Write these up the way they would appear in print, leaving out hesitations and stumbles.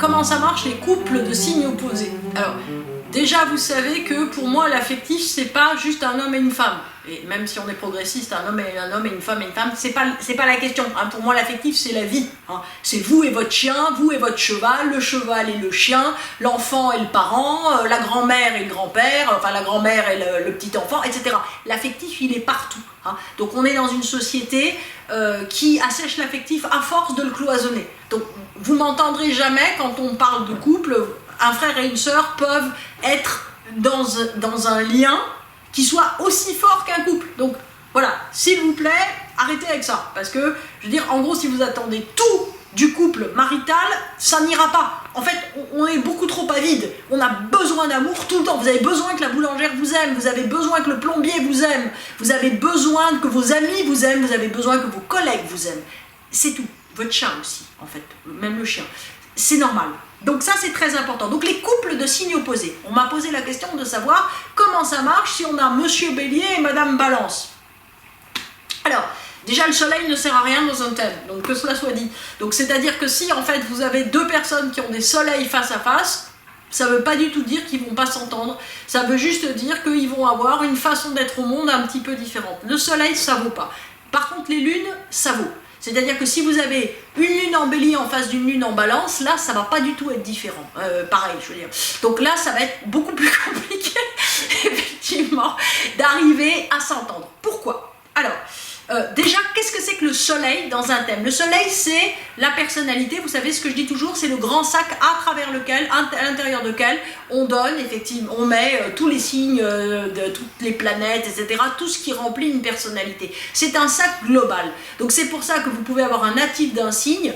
comment ça marche les couples de signes opposés. Alors, déjà vous savez que pour moi l'affectif c'est pas juste un homme et une femme. Et même si on est progressiste, un homme et une femme et une femme, c'est pas la question. Hein. Pour moi l'affectif c'est la vie. Hein. C'est vous et votre chien, vous et votre cheval, le cheval et le chien, l'enfant et le parent, la grand-mère et le grand-père, enfin la grand-mère et le petit-enfant, etc. L'affectif il est partout. Hein. Donc on est dans une société qui assèche l'affectif à force de le cloisonner. Donc vous m'entendrez jamais quand on parle de couple, un frère et une sœur peuvent être dans un lien qui soit aussi fort qu'un couple. Donc voilà, s'il vous plaît, arrêtez avec ça. Parce que, je veux dire, en gros, si vous attendez tout du couple marital, ça n'ira pas. En fait, on est beaucoup trop avide. On a besoin d'amour tout le temps. Vous avez besoin que la boulangère vous aime, vous avez besoin que le plombier vous aime, vous avez besoin que vos amis vous aiment, vous avez besoin que vos collègues vous aiment. C'est tout. Votre chien aussi, en fait, même le chien. C'est normal. Donc ça c'est très important. Donc les couples de signes opposés. On m'a posé la question de savoir comment ça marche si on a Monsieur Bélier et Madame Balance. Alors, déjà le soleil ne sert à rien dans un thème, donc que cela soit dit. Donc c'est-à-dire que si en fait vous avez deux personnes qui ont des soleils face à face, ça ne veut pas du tout dire qu'ils ne vont pas s'entendre, ça veut juste dire qu'ils vont avoir une façon d'être au monde un petit peu différente. Le soleil ça vaut pas. Par contre les lunes, ça vaut. C'est-à-dire que si vous avez une lune en bélier en face d'une lune en balance, là, ça ne va pas du tout être différent. Pareil, je veux dire. Donc là, ça va être beaucoup plus compliqué, effectivement, d'arriver à s'entendre. Pourquoi? Alors, déjà, qu'est-ce que c'est que le soleil dans un thème? Le soleil, c'est la personnalité. Vous savez ce que je dis toujours, c'est le grand sac à travers lequel, à l'intérieur duquel, on donne, effectivement, on met tous les signes de toutes les planètes, etc. Tout ce qui remplit une personnalité. C'est un sac global. Donc c'est pour ça que vous pouvez avoir un natif d'un signe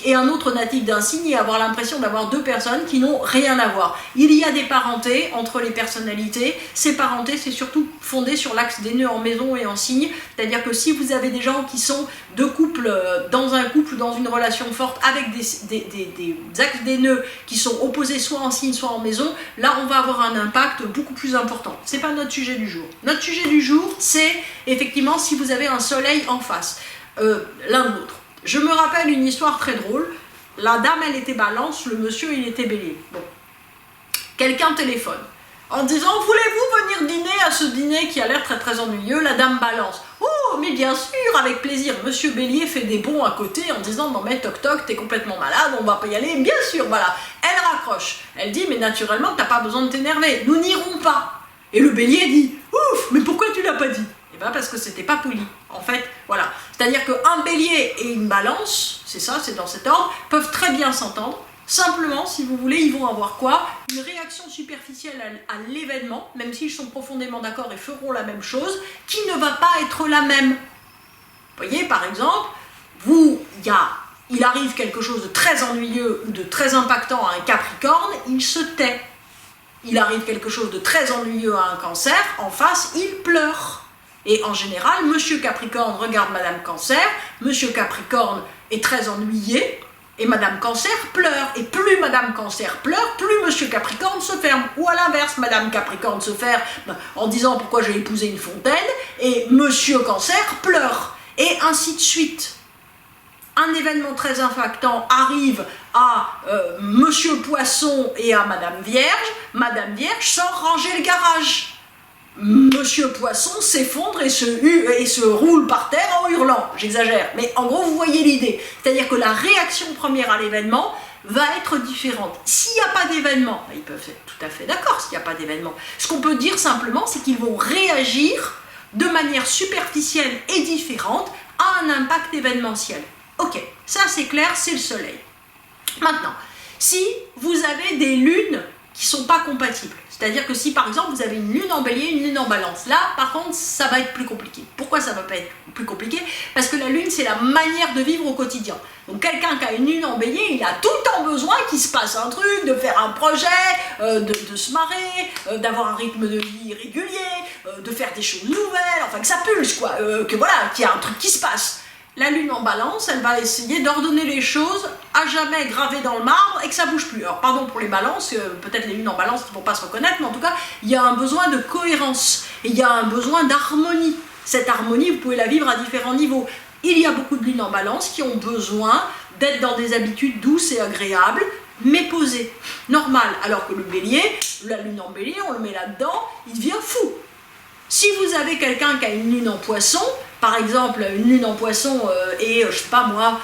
et un autre natif d'un signe et avoir l'impression d'avoir deux personnes qui n'ont rien à voir. Il y a des parentés entre les personnalités. Ces parentés, c'est surtout fondé sur l'axe des nœuds en maison et en signe. C'est-à-dire que si vous avez des gens qui sont deux couples, dans un couple, dans une relation forte, avec des axes des nœuds qui sont opposés soit en signe, soit en maison, là on va avoir un impact beaucoup plus important. C'est pas notre sujet du jour. Notre sujet du jour, c'est effectivement si vous avez un soleil en face, l'un de l'autre. Je me rappelle une histoire très drôle. La dame, elle était balance, le monsieur, il était bélier. Bon. Quelqu'un téléphone en disant « Voulez-vous venir dîner à ce dîner qui a l'air très très ennuyeux ?» La dame balance « Oh, mais bien sûr, avec plaisir !» Monsieur bélier fait des bonds à côté en disant « Non mais toc toc, t'es complètement malade, on va pas y aller. » Bien sûr, voilà. Elle raccroche. Elle dit « Mais naturellement, t'as pas besoin de t'énerver. Nous n'irons pas. » Et le bélier dit « Ouf, mais pourquoi tu l'as pas dit ?» Parce que c'était pas poli. En fait, voilà. C'est-à-dire qu'un bélier et une balance, c'est ça, c'est dans cet ordre, peuvent très bien s'entendre. Simplement, si vous voulez, ils vont avoir quoi? Une réaction superficielle à l'événement, même s'ils sont profondément d'accord et feront la même chose, qui ne va pas être la même. Vous voyez, par exemple, il arrive quelque chose de très ennuyeux ou de très impactant à un Capricorne, il se tait. Il arrive quelque chose de très ennuyeux à un Cancer, en face, il pleure. Et en général, Monsieur Capricorne regarde Madame Cancer, Monsieur Capricorne est très ennuyé, et Madame Cancer pleure. Et plus Madame Cancer pleure, plus Monsieur Capricorne se ferme. Ou à l'inverse, Madame Capricorne se ferme en disant pourquoi j'ai épousé une fontaine, et Monsieur Cancer pleure. Et ainsi de suite. Un événement très impactant arrive à Monsieur Poisson et à Madame Vierge sort ranger le garage. Monsieur Poisson s'effondre et se roule par terre en hurlant. J'exagère, mais en gros vous voyez l'idée. C'est-à-dire que la réaction première à l'événement va être différente. S'il n'y a pas d'événement, ils peuvent être tout à fait d'accord s'il n'y a pas d'événement. Ce qu'on peut dire simplement, c'est qu'ils vont réagir de manière superficielle et différente à un impact événementiel. Ok, ça c'est clair, c'est le soleil. Maintenant, si vous avez des lunes qui ne sont pas compatibles, c'est-à-dire que si par exemple vous avez une lune en bélier, une lune en balance, là par contre ça va être plus compliqué. Pourquoi ça va pas être plus compliqué? Parce que la lune c'est la manière de vivre au quotidien. Donc quelqu'un qui a une lune en bélier, il a tout le temps besoin qu'il se passe un truc, de faire un projet, de se marrer, d'avoir un rythme de vie régulier, de faire des choses nouvelles, enfin que ça pulse quoi, que voilà, qu'il y a un truc qui se passe. La lune en balance, elle va essayer d'ordonner les choses à jamais gravées dans le marbre et que ça bouge plus. Alors pardon pour les balances, peut-être les lunes en balance ne vont pas se reconnaître, mais en tout cas, il y a un besoin de cohérence, et il y a un besoin d'harmonie. Cette harmonie, vous pouvez la vivre à différents niveaux. Il y a beaucoup de lunes en balance qui ont besoin d'être dans des habitudes douces et agréables, mais posé, normal. Alors que le bélier, la lune en bélier, on le met là-dedans, il devient fou. Si vous avez quelqu'un qui a une lune en poisson, par exemple une lune en poisson et je sais pas moi,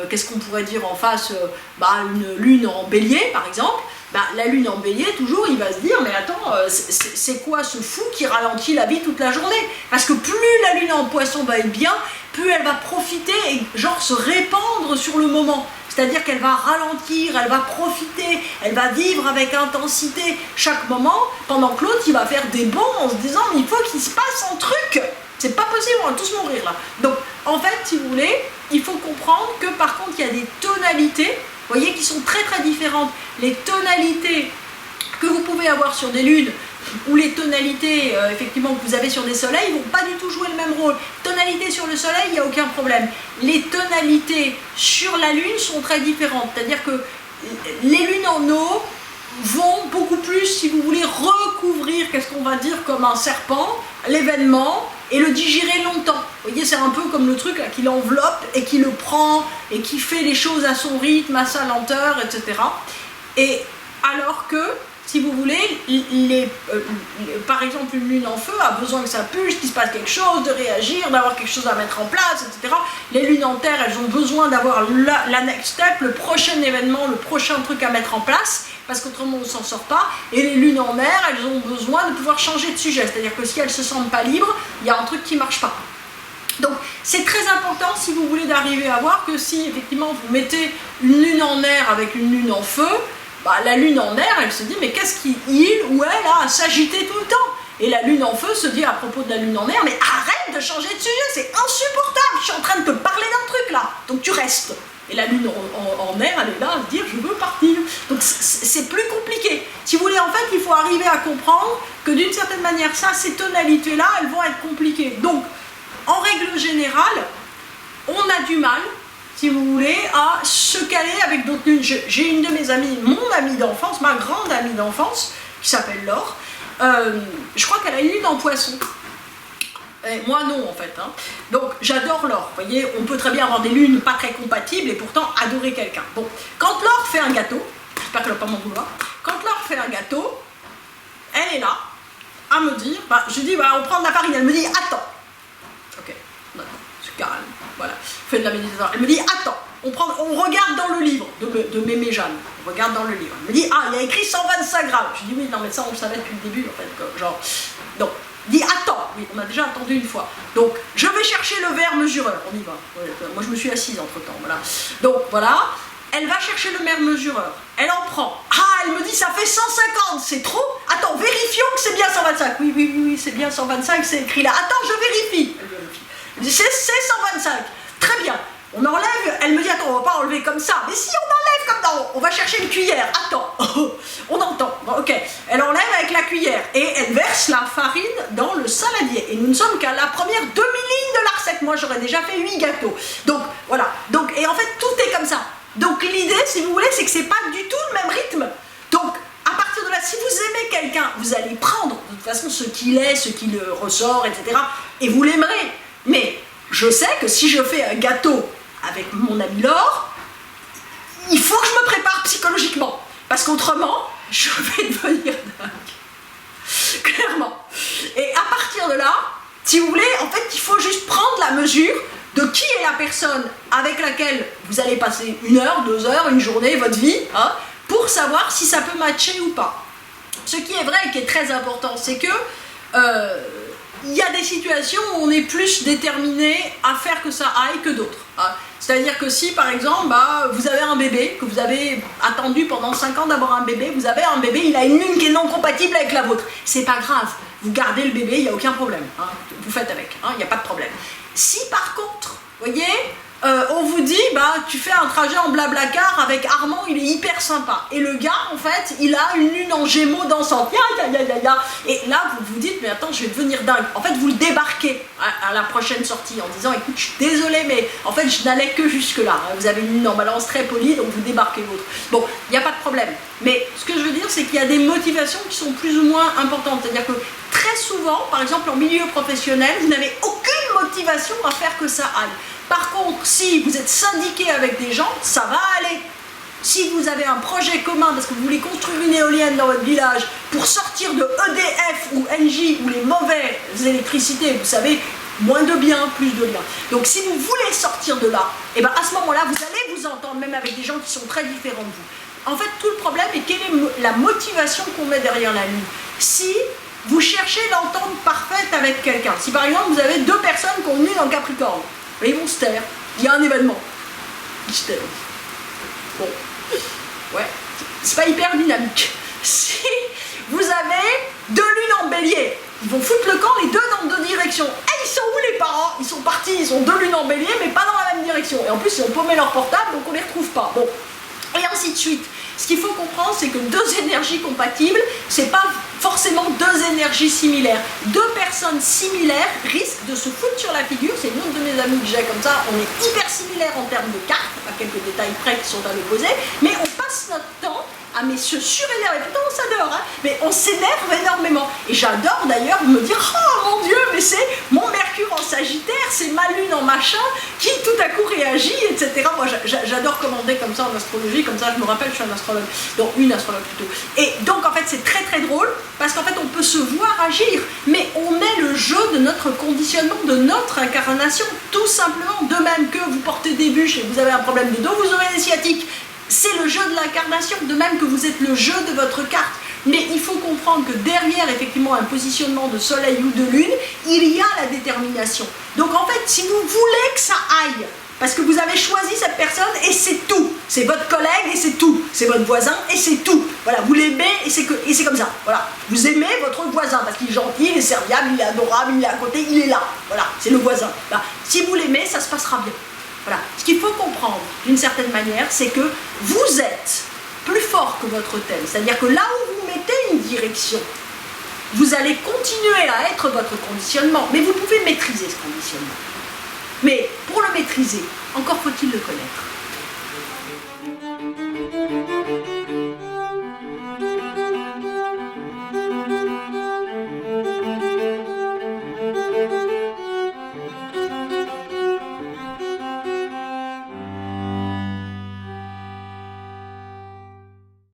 qu'est-ce qu'on pourrait dire en face, une lune en bélier par exemple, la lune en bélier, toujours, il va se dire, mais attends, c'est quoi ce fou qui ralentit la vie toute la journée? Parce que plus la lune en poisson va être bien, plus elle va profiter et genre se répandre sur le moment. C'est-à-dire qu'elle va ralentir, elle va profiter, elle va vivre avec intensité chaque moment, pendant que l'autre, il va faire des bonds en se disant, mais il faut qu'il se passe un truc. C'est pas possible, on va tous mourir là. Donc, en fait, si vous voulez, il faut comprendre que par contre, il y a des tonalités, vous voyez, qui sont très très différentes. Les tonalités que vous pouvez avoir sur des lunes, ou les tonalités effectivement que vous avez sur des soleils, ne vont pas du tout jouer le même rôle. Tonalité sur le soleil, il n'y a aucun problème. Les tonalités sur la lune sont très différentes. C'est-à-dire que les lunes en eau vont beaucoup plus, si vous voulez, recouvrir, qu'est-ce qu'on va dire, comme un serpent, l'événement, et le digérer longtemps. Vous voyez, c'est un peu comme le truc là, qui l'enveloppe et qui le prend et qui fait les choses à son rythme, à sa lenteur, etc. Et alors que, si vous voulez, par exemple, une lune en feu a besoin que ça pulse, qu'il se passe quelque chose, de réagir, d'avoir quelque chose à mettre en place, etc. Les lunes en terre, elles ont besoin d'avoir la next step, le prochain événement, le prochain truc à mettre en place, parce qu'autrement on ne s'en sort pas. Et les lunes en mer, elles ont besoin de pouvoir changer de sujet, c'est-à-dire que si elles ne se sentent pas libres, il y a un truc qui ne marche pas. Donc c'est très important, si vous voulez, d'arriver à voir que si effectivement vous mettez une lune en air avec une lune en feu, la lune en air, elle se dit, mais qu'est-ce qu'il ou elle a à s'agiter tout le temps? Et la lune en feu se dit à propos de la lune en air, mais arrête de changer de sujet, c'est insupportable, je suis en train de te parler d'un truc là, donc tu restes. Et la lune en air, elle est là à se dire, je veux partir. Donc c'est plus compliqué. Si vous voulez, en fait, il faut arriver à comprendre que d'une certaine manière, ces tonalités-là, elles vont être compliquées. Donc, en règle générale, on a du mal, si vous voulez, à se caler avec d'autres lunes. J'ai une de mes amies, mon amie d'enfance, ma grande amie d'enfance, qui s'appelle Laure. Je crois qu'elle a une lune en poisson. Et moi non en fait. Donc j'adore Laure. Vous voyez, on peut très bien avoir des lunes pas très compatibles et pourtant adorer quelqu'un. Bon, quand Laure fait un gâteau, j'espère qu'elle va pas m'en vouloir, quand Laure fait un gâteau, elle est là à me dire, je dis, on prend de la farine, elle me dit, attends. Ok, d'accord, c'est calme, voilà, fait de la méditation. Elle me dit, attends, on regarde dans le livre de Mémé Jeanne, on regarde dans le livre. Elle me dit, il y a écrit 125 grammes. Je dis, oui, non, mais ça, on le savait depuis le début, en fait, genre, donc, dit, attends, oui, on a déjà attendu une fois. Donc, je vais chercher le verre mesureur, on y va. Moi, je me suis assise entre-temps, voilà. Donc, voilà, elle va chercher le verre mesureur, elle en prend. Elle me dit, ça fait 150, c'est trop? Attends, vérifions que c'est bien 125. Oui, c'est bien 125, c'est écrit là. Attends, je vérifie. Elle dit, c'est 125. Très bien. On enlève, elle me dit, attends, on va pas enlever comme ça. Mais si on enlève comme ça, on va chercher une cuillère. Attends, on entend. Bon, ok, elle enlève avec la cuillère et elle verse la farine dans le saladier. Et nous ne sommes qu'à la première demi-ligne de la recette. Moi, j'aurais déjà fait 8 gâteaux. Donc, voilà. Donc, et en fait, tout est comme ça. Donc, l'idée, si vous voulez, c'est que c'est pas du tout le même rythme. Donc, à partir de là, si vous aimez quelqu'un, vous allez prendre, de toute façon, ce qu'il est, ce qui le ressort, etc. Et vous l'aimerez. Mais je sais que si je fais un gâteau avec mon ami Laure, il faut que je me prépare psychologiquement. Parce qu'autrement, je vais devenir dingue. Clairement. Et à partir de là, si vous voulez, en fait, il faut juste prendre la mesure de qui est la personne avec laquelle vous allez passer 1 heure, 2 heures, une journée, votre vie, pour savoir si ça peut matcher ou pas. Ce qui est vrai et qui est très important, c'est que il y a des situations où on est plus déterminé à faire que ça aille que d'autres. C'est-à-dire que si, par exemple, vous avez un bébé, que vous avez attendu pendant 5 ans d'avoir un bébé, vous avez un bébé, il a une lune qui est non compatible avec la vôtre. C'est pas grave, vous gardez le bébé, il n'y a aucun problème. Vous faites avec, il n'y a pas de problème. Si par contre, vous voyez, on vous dit, tu fais un trajet en blablacar avec Armand, il est hyper sympa. Et le gars, en fait, il a une lune en gémeaux dansante. Et là, vous vous dites, mais attends, je vais devenir dingue. En fait, vous le débarquez à la prochaine sortie en disant, écoute, je suis désolée, mais en fait, je n'allais que jusque-là. Vous avez une lune en balance très polie, donc vous débarquez l'autre. Bon, il n'y a pas de problème. Mais ce que je veux dire, c'est qu'il y a des motivations qui sont plus ou moins importantes. C'est-à-dire que très souvent, par exemple, en milieu professionnel, vous n'avez aucune motivation à faire que ça aille. Par contre, si vous êtes syndiqué avec des gens, ça va aller. si vous avez un projet commun parce que vous voulez construire une éolienne dans votre village pour sortir de EDF ou Engie ou les mauvaises électricités, vous savez, moins de biens, plus de liens. Donc si vous voulez sortir de là, et ben à ce moment-là, vous allez vous entendre même avec des gens qui sont très différents de vous. En fait, tout le problème est quelle est la motivation qu'on met derrière la ligne. Si vous cherchez l'entente parfaite avec quelqu'un, si par exemple vous avez deux personnes qui ont une lune en Capricorne, ils vont se taire, il y a un événement, ils se taisent. Bon, ouais, c'est pas hyper dynamique. Si vous avez deux lunes en Bélier, ils vont foutre le camp les deux dans deux directions. Et ils sont où les parents? Ils sont partis, ils ont deux lunes en Bélier, mais pas dans la même direction. Et en plus, ils ont paumé leur portable, donc on les retrouve pas. Bon, et ainsi de suite. Ce qu'il faut comprendre, c'est que deux énergies compatibles, c'est pas forcément deux énergies similaires. Deux personnes similaires risquent de se foutre sur la figure. C'est une autre de mes amis que j'ai comme ça. On est hyper similaires en termes de cartes, à quelques détails près qui sont à l'opposé, mais on passe notre temps à se surénerver. Putain, on s'adore, hein, mais on s'énerve énormément. Et j'adore d'ailleurs me dire, oh mon Dieu, mais c'est mon Mercure en Sagittaire, c'est ma lune en machin, qui tout à coup réagit, etc. Moi, j'adore commander comme ça en astrologie, comme ça, je me rappelle, je suis un astrologue, donc une astrologue plutôt. Et donc, en fait, c'est très très drôle, parce qu'en fait, on peut se voir agir, mais on est le jeu de notre conditionnement, de notre incarnation, tout simplement. De même que vous portez des bûches et vous avez un problème de dos, vous aurez des sciatiques. C'est le jeu de l'incarnation, de même que vous êtes le jeu de votre carte. Mais il faut comprendre que derrière, effectivement, un positionnement de soleil ou de lune, il y a la détermination. Donc en fait, si vous voulez que ça aille, parce que vous avez choisi cette personne et c'est tout, c'est votre collègue et c'est tout, c'est votre voisin et c'est tout. Voilà, vous l'aimez et c'est comme ça. Voilà, vous aimez votre voisin parce qu'il est gentil, il est serviable, il est adorable, il est à côté, il est là. Voilà, c'est le voisin. Bah, si vous l'aimez, ça se passera bien. Voilà. Ce qu'il faut comprendre, d'une certaine manière, c'est que vous êtes plus fort que votre thème. C'est-à-dire que là où vous mettez une direction, vous allez continuer à être votre conditionnement, mais vous pouvez maîtriser ce conditionnement. Mais pour le maîtriser, encore faut-il le connaître.